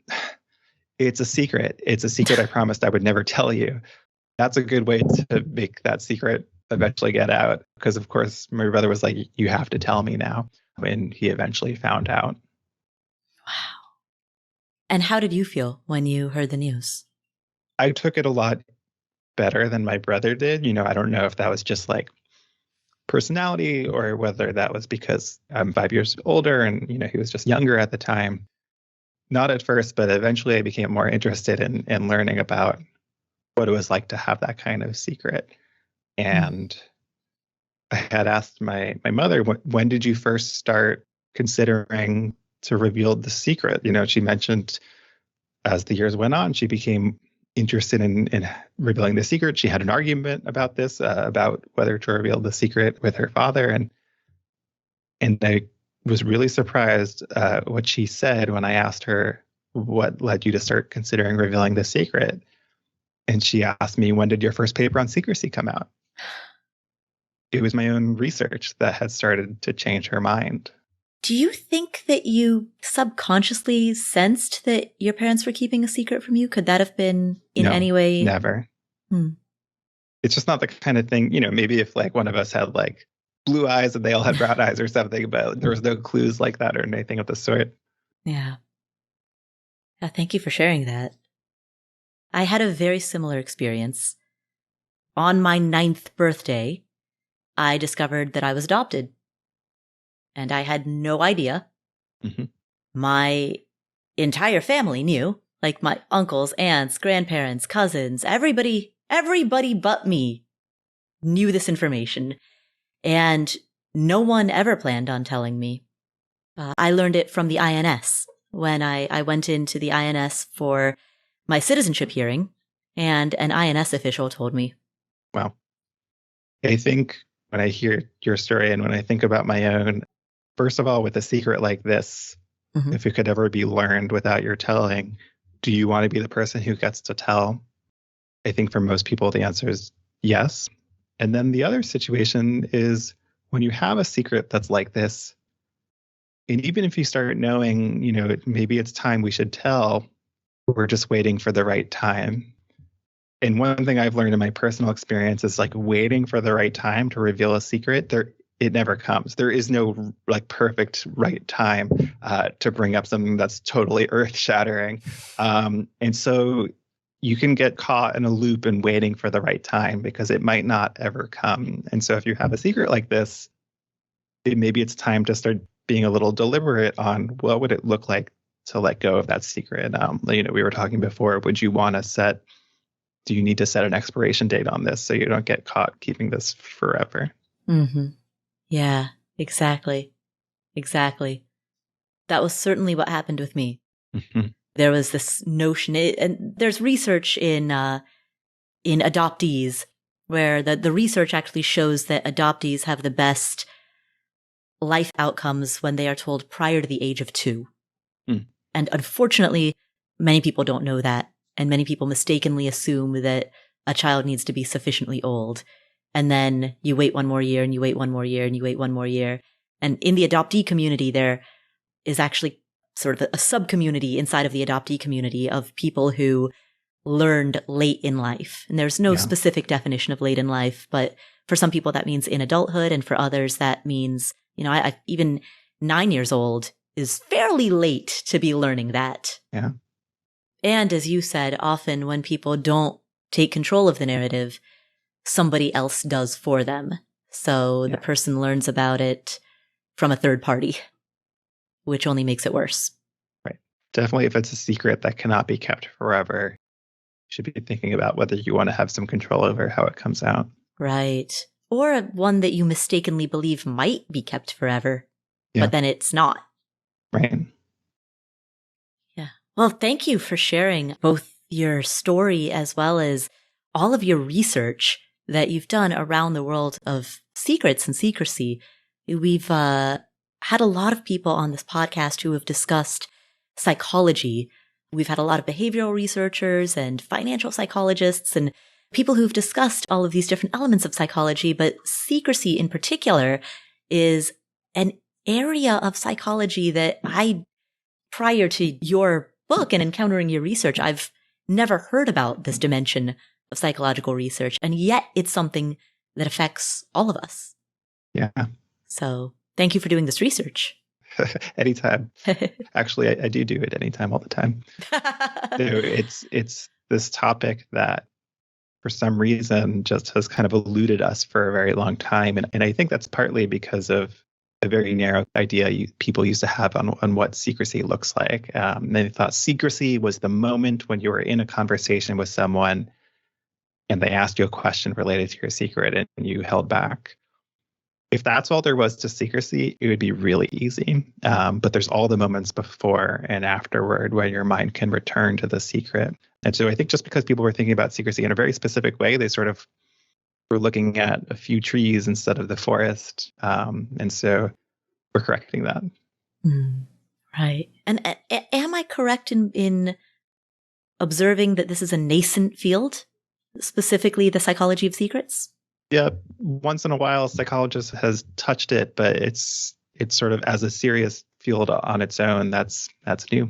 it's a secret. It's a secret I promised I would never tell you. That's a good way to make that secret eventually get out. Because, of course, my brother was like, you have to tell me now. And he eventually found out. Wow. And how did you feel when you heard the news? I took it a lot better than my brother did. I don't know if that was just like personality or whether that was because I'm 5 years older and, he was just younger at the time. Not at first, but eventually I became more interested in learning about what it was like to have that kind of secret. And I had asked my mother, when did you first start considering to reveal the secret? She mentioned as the years went on, she became interested in revealing the secret. She had an argument about this, about whether to reveal the secret with her father. And I was really surprised what she said when I asked her, what led you to start considering revealing the secret? And she asked me, when did your first paper on secrecy come out? It was my own research that had started to change her mind. Do you think that you subconsciously sensed that your parents were keeping a secret from you? Could that have been in any way? Never. It's just not the kind of thing, maybe if like one of us had like blue eyes and they all had brown eyes or something, but there was no clues like that or anything of the sort. Yeah. Thank you for sharing that. I had a very similar experience. On my 9th birthday, I discovered that I was adopted. And I had no idea. Mm-hmm. My entire family knew, like my uncles, aunts, grandparents, cousins, everybody but me knew this information. And no one ever planned on telling me. I learned it from the INS when I went into the INS for my citizenship hearing, and an INS official told me. Wow. I think when I hear your story and when I think about my own, first of all, with a secret like this, if it could ever be learned without your telling, do you want to be the person who gets to tell? I think for most people, the answer is yes. And then the other situation is when you have a secret that's like this, and even if you start knowing, maybe it's time we should tell, we're just waiting for the right time. And one thing I've learned in my personal experience is like waiting for the right time to reveal a secret. It never comes. There is no like perfect right time to bring up something that's totally earth shattering. And so you can get caught in a loop and waiting for the right time because it might not ever come. And so if you have a secret like this, maybe it's time to start being a little deliberate on what would it look like to let go of that secret. We were talking before, do you need to set an expiration date on this so you don't get caught keeping this forever? Mm-hmm. Yeah, exactly. Exactly. That was certainly what happened with me. Mm-hmm. There was this notion, and there's research in adoptees where the research actually shows that adoptees have the best life outcomes when they are told prior to the age of 2. Mm. And unfortunately, many people don't know that. And many people mistakenly assume that a child needs to be sufficiently old. And then you wait one more year and you wait one more year and you wait one more year. And in the adoptee community, there is actually sort of a sub-community inside of the adoptee community of people who learned late in life. And there's no specific definition of late in life, but for some people that means in adulthood. And for others that means, I even 9 years old is fairly late to be learning that. Yeah. And as you said, often when people don't take control of the narrative, somebody else does for them. So the person learns about it from a third party, which only makes it worse. Right. Definitely, if it's a secret that cannot be kept forever, you should be thinking about whether you want to have some control over how it comes out. Right. Or one that you mistakenly believe might be kept forever, but then it's not. Right. Yeah. Well, thank you for sharing both your story as well as all of your research that you've done around the world of secrets and secrecy. We've had a lot of people on this podcast who have discussed psychology. We've had a lot of behavioral researchers and financial psychologists and people who've discussed all of these different elements of psychology, but secrecy in particular is an area of psychology that prior to your book and encountering your research, I've never heard about this dimension of psychological research. And yet it's something that affects all of us. Yeah. So thank you for doing this research. Anytime. Actually, I do it anytime, all the time. So it's this topic that for some reason just has kind of eluded us for a very long time. And I think that's partly because of a very narrow idea people used to have on what secrecy looks like. They thought secrecy was the moment when you were in a conversation with someone and they asked you a question related to your secret and you held back. If that's all there was to secrecy, it would be really easy. But there's all the moments before and afterward where your mind can return to the secret. And so I think just because people were thinking about secrecy in a very specific way, they sort of were looking at a few trees instead of the forest. And so we're correcting that. Right. And am I correct in observing that this is a nascent field, specifically the psychology of secrets? Yeah, once in a while, a psychologist has touched it, but it's sort of as a serious field on its own. That's new.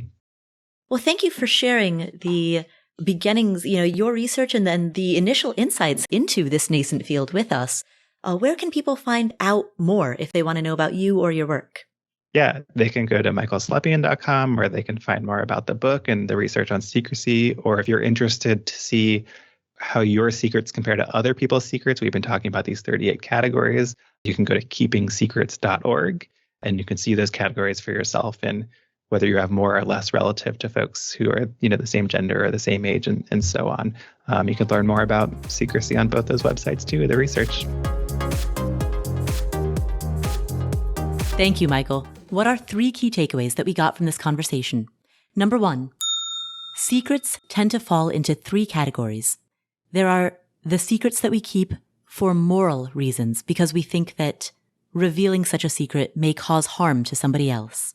Well, thank you for sharing the beginnings, your research and then the initial insights into this nascent field with us. Where can people find out more if they want to know about you or your work? Yeah, they can go to michaelslepian.com where they can find more about the book and the research on secrecy. Or if you're interested to see how your secrets compare to other people's secrets, we've been talking about these 38 categories. You can go to keepingsecrets.org and you can see those categories for yourself and whether you have more or less relative to folks who are, the same gender or the same age and so on. You can learn more about secrecy on both those websites too, the research. Thank you, Michael. What are 3 key takeaways that we got from this conversation? Number 1, secrets tend to fall into 3 categories. There are the secrets that we keep for moral reasons because we think that revealing such a secret may cause harm to somebody else.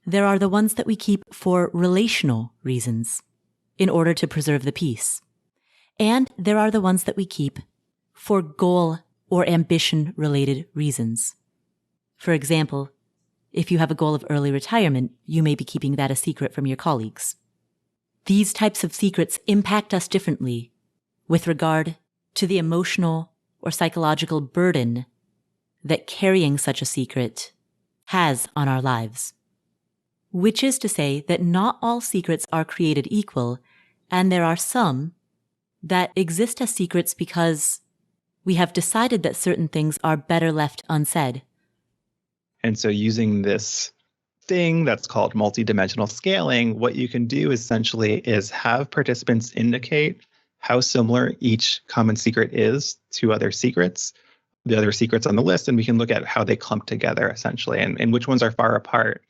There are the ones that we keep for relational reasons in order to preserve the peace. And there are the ones that we keep for goal or ambition-related reasons. For example, if you have a goal of early retirement, you may be keeping that a secret from your colleagues. These types of secrets impact us differently with regard to the emotional or psychological burden that carrying such a secret has on our lives. Which is to say that not all secrets are created equal, and there are some that exist as secrets because we have decided that certain things are better left unsaid. And so using this thing that's called multidimensional scaling, what you can do essentially is have participants indicate how similar each common secret is to other secrets, the other secrets on the list, and we can look at how they clump together essentially, and which ones are far apart.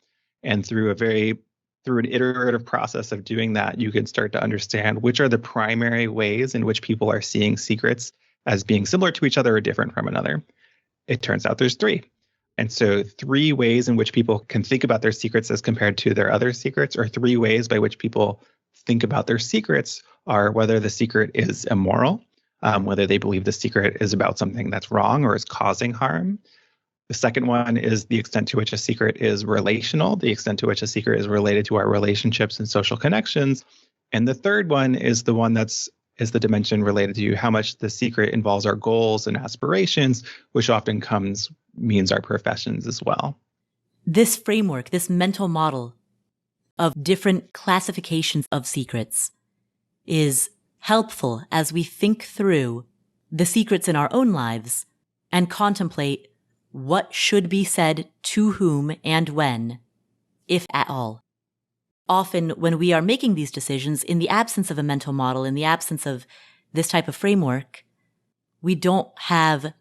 And through an iterative process of doing that, you can start to understand which are the primary ways in which people are seeing secrets as being similar to each other or different from another. It turns out there's three. And so 3 ways in which people can think about their secrets as compared to their other secrets, or 3 ways by which people think about their secrets, are whether the secret is immoral, whether they believe the secret is about something that's wrong or is causing harm. The second one is the extent to which a secret is relational, the extent to which a secret is related to our relationships and social connections. And the third one is the one is the dimension related to how much the secret involves our goals and aspirations, which often means our professions as well. This framework, this mental model of different classifications of secrets is helpful as we think through the secrets in our own lives and contemplate what should be said to whom and when, if at all. Often when we are making these decisions, in the absence of a mental model, in the absence of this type of framework, we don't have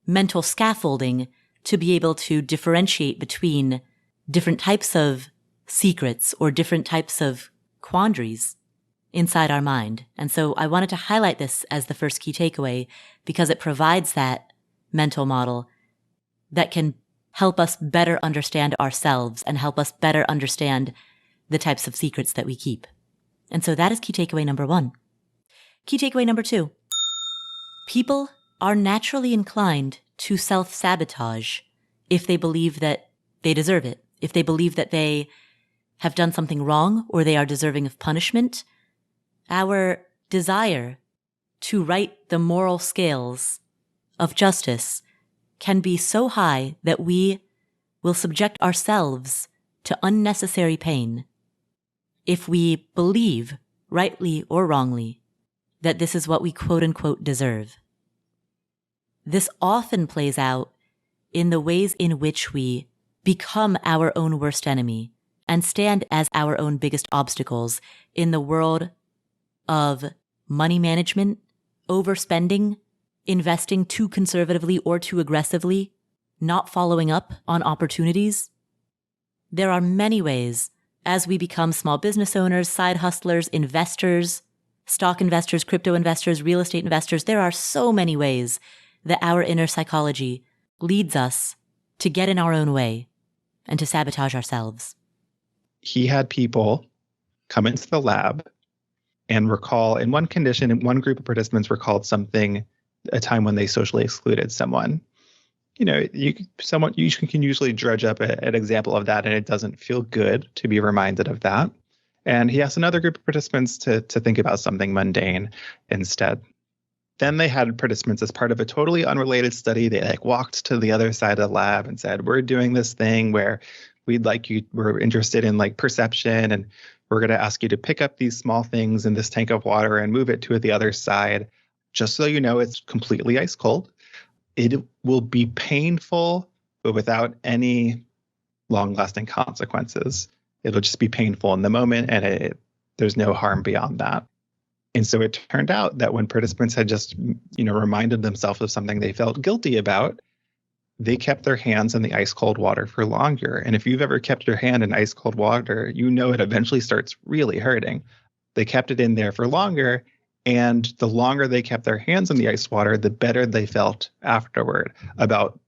mental scaffolding to be able to differentiate between different types of secrets or different types of quandaries inside our mind. And so I wanted to highlight this as the first key takeaway because it provides that mental model that can help us better understand ourselves and help us better understand the types of secrets that we keep. And so that is key takeaway number 1. Key takeaway number 2. People are naturally inclined to self-sabotage if they believe that they deserve it, if they believe that they have done something wrong or they are deserving of punishment. Our desire to right the moral scales of justice can be so high that we will subject ourselves to unnecessary pain if we believe, rightly or wrongly, that this is what we quote-unquote deserve. This often plays out in the ways in which we become our own worst enemy and stand as our own biggest obstacles in the world of money management, overspending, investing too conservatively or too aggressively, not following up on opportunities. There are many ways as we become small business owners, side hustlers, investors, stock investors, crypto investors, real estate investors. There are so many ways that our inner psychology leads us to get in our own way and to sabotage ourselves. He had people come into the lab and recall, in one condition, in one group of participants recalled a time when they socially excluded someone. You can usually dredge up an example of that, and it doesn't feel good to be reminded of that. And he asked another group of participants to think about something mundane instead. Then they had participants as part of a totally unrelated study. They walked to the other side of the lab and said, "We're doing this thing where we're interested in perception, and we're going to ask you to pick up these small things in this tank of water and move it to the other side. Just so you know, it's completely ice cold. It will be painful, but without any long-lasting consequences. It'll just be painful in the moment, and there's no harm beyond that." And so it turned out that when participants had just, reminded themselves of something they felt guilty about, they kept their hands in the ice cold water for longer. And if you've ever kept your hand in ice cold water, it eventually starts really hurting. They kept it in there for longer. And the longer they kept their hands in the ice water, the better they felt afterward about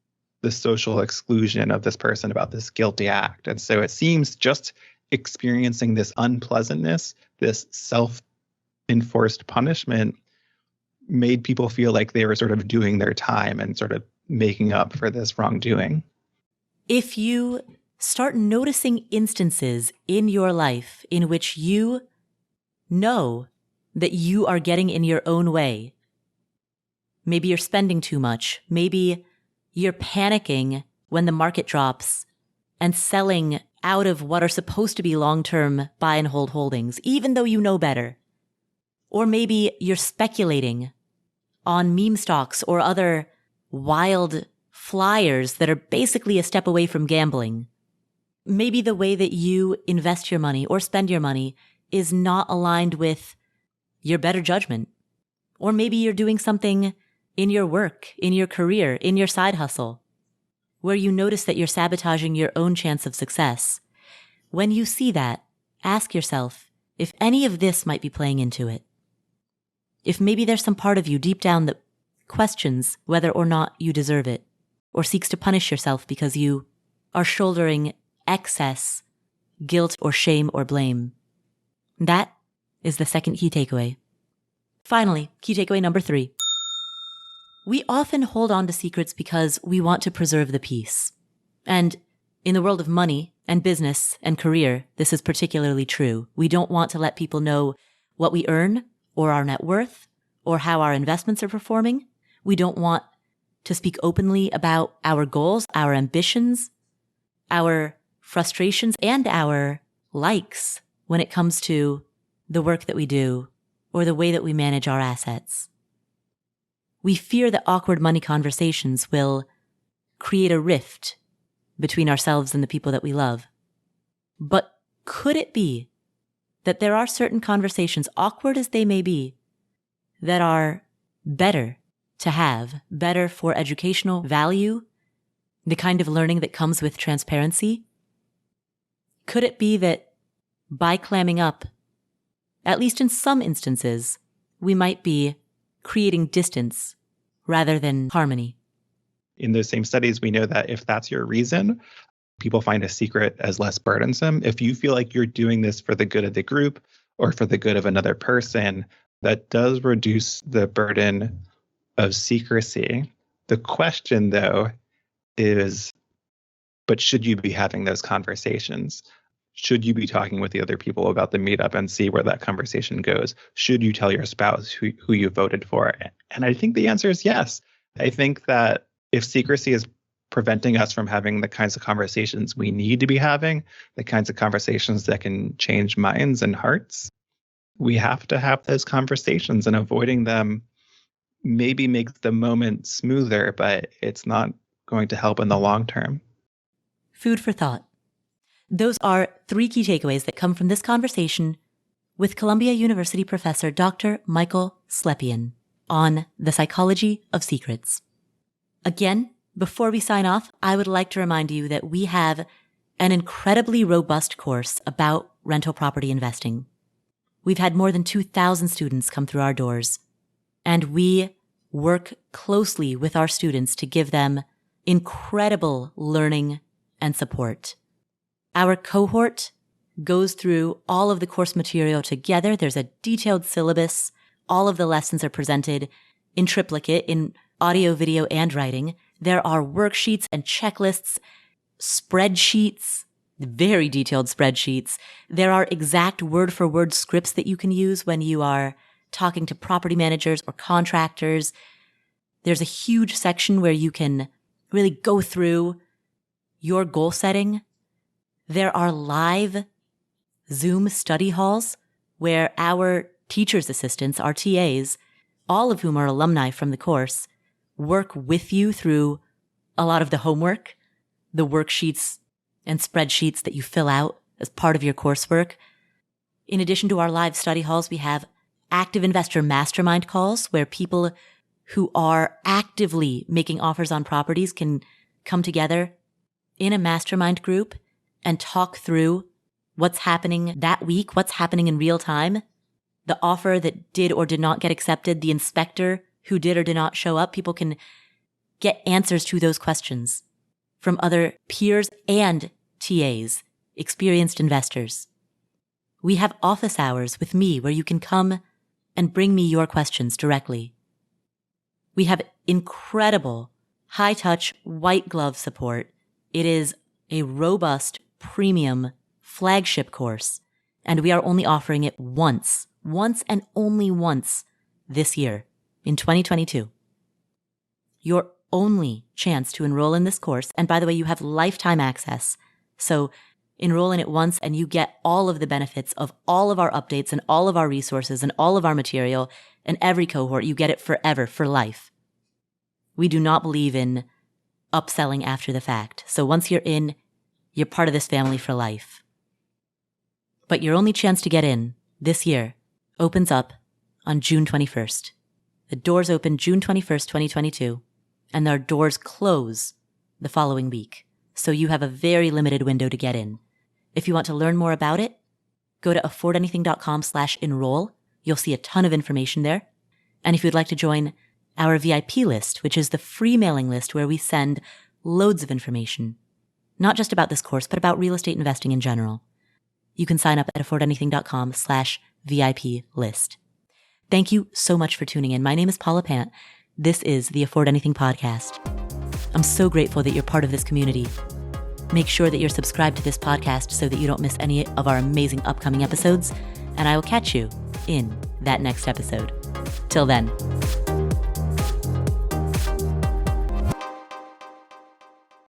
the social exclusion of this person, about this guilty act. And so it seems just experiencing this unpleasantness, this self-enforced punishment, made people feel like they were sort of doing their time and sort of making up for this wrongdoing. If you start noticing instances in your life in which you know that you are getting in your own way, maybe you're spending too much, maybe you're panicking when the market drops and selling out of what are supposed to be long-term buy and hold holdings, even though you know better. Or maybe you're speculating on meme stocks or other wild flyers that are basically a step away from gambling. Maybe the way that you invest your money or spend your money is not aligned with your better judgment. Or maybe you're doing something in your work, in your career, in your side hustle, where you notice that you're sabotaging your own chance of success. When you see that, ask yourself if any of this might be playing into it. If maybe there's some part of you deep down that questions whether or not you deserve it, or seeks to punish yourself because you are shouldering excess guilt or shame or blame. That is the second key takeaway. Finally, key takeaway number 3. We often hold on to secrets because we want to preserve the peace. And in the world of money and business and career, this is particularly true. We don't want to let people know what we earn or our net worth or how our investments are performing. We don't want to speak openly about our goals, our ambitions, our frustrations, and our likes when it comes to the work that we do or the way that we manage our assets. We fear that awkward money conversations will create a rift between ourselves and the people that we love. But could it be that there are certain conversations, awkward as they may be, that are better to have, better for educational value, the kind of learning that comes with transparency? Could it be that by clamming up, at least in some instances, we might be creating distance rather than harmony? In those same studies, we know that if that's your reason, people find a secret as less burdensome. If you feel like you're doing this for the good of the group or for the good of another person, that does reduce the burden of secrecy. The question, though, is, but should you be having those conversations? Should you be talking with the other people about the meetup and see where that conversation goes? Should you tell your spouse who you voted for? And I think the answer is yes. I think that if secrecy is preventing us from having the kinds of conversations we need to be having, the kinds of conversations that can change minds and hearts, we have to have those conversations, and avoiding them maybe makes the moment smoother, but it's not going to help in the long term. Food for thought. Those are 3 key takeaways that come from this conversation with Columbia University professor Dr. Michael Slepian on the psychology of secrets. Again, before we sign off, I would like to remind you that we have an incredibly robust course about rental property investing. We've had more than 2,000 students come through our doors, and we work closely with our students to give them incredible learning and support. Our cohort goes through all of the course material together. There's a detailed syllabus. All of the lessons are presented in triplicate, in audio, video, and writing. There are worksheets and checklists, spreadsheets, very detailed spreadsheets. There are exact word-for-word scripts that you can use when you are talking to property managers or contractors. There's a huge section where you can really go through your goal setting. There are live Zoom study halls where our teacher's assistants, our TAs, all of whom are alumni from the course, work with you through a lot of the homework, the worksheets and spreadsheets that you fill out as part of your coursework. In addition to our live study halls, we have active investor mastermind calls where people who are actively making offers on properties can come together in a mastermind group and talk through what's happening that week, what's happening in real time, the offer that did or did not get accepted, the inspector who did or did not show up. People can get answers to those questions from other peers and TAs, experienced investors. We have office hours with me where you can come and bring me your questions directly. We have incredible high-touch, white glove support. It is a robust, premium flagship course, and we are only offering it once and only once this year in 2022. Your only chance to enroll in this course, and by the way, you have lifetime access. So enroll in it once and you get all of the benefits of all of our updates and all of our resources and all of our material, and every cohort, you get it forever, for life. We do not believe in upselling after the fact. So once you're in, you're part of this family for life. But your only chance to get in this year opens up on June 21st. The doors open June 21st, 2022, and their doors close the following week. So you have a very limited window to get in. If you want to learn more about it, go to affordanything.com/enroll. You'll see a ton of information there. And if you'd like to join our VIP list, which is the free mailing list where we send loads of information, not just about this course, but about real estate investing in general, you can sign up at affordanything.com/VIP list. Thank you so much for tuning in. My name is Paula Pant. This is the Afford Anything podcast. I'm so grateful that you're part of this community. Make sure that you're subscribed to this podcast so that you don't miss any of our amazing upcoming episodes, and I will catch you in that next episode. Till then.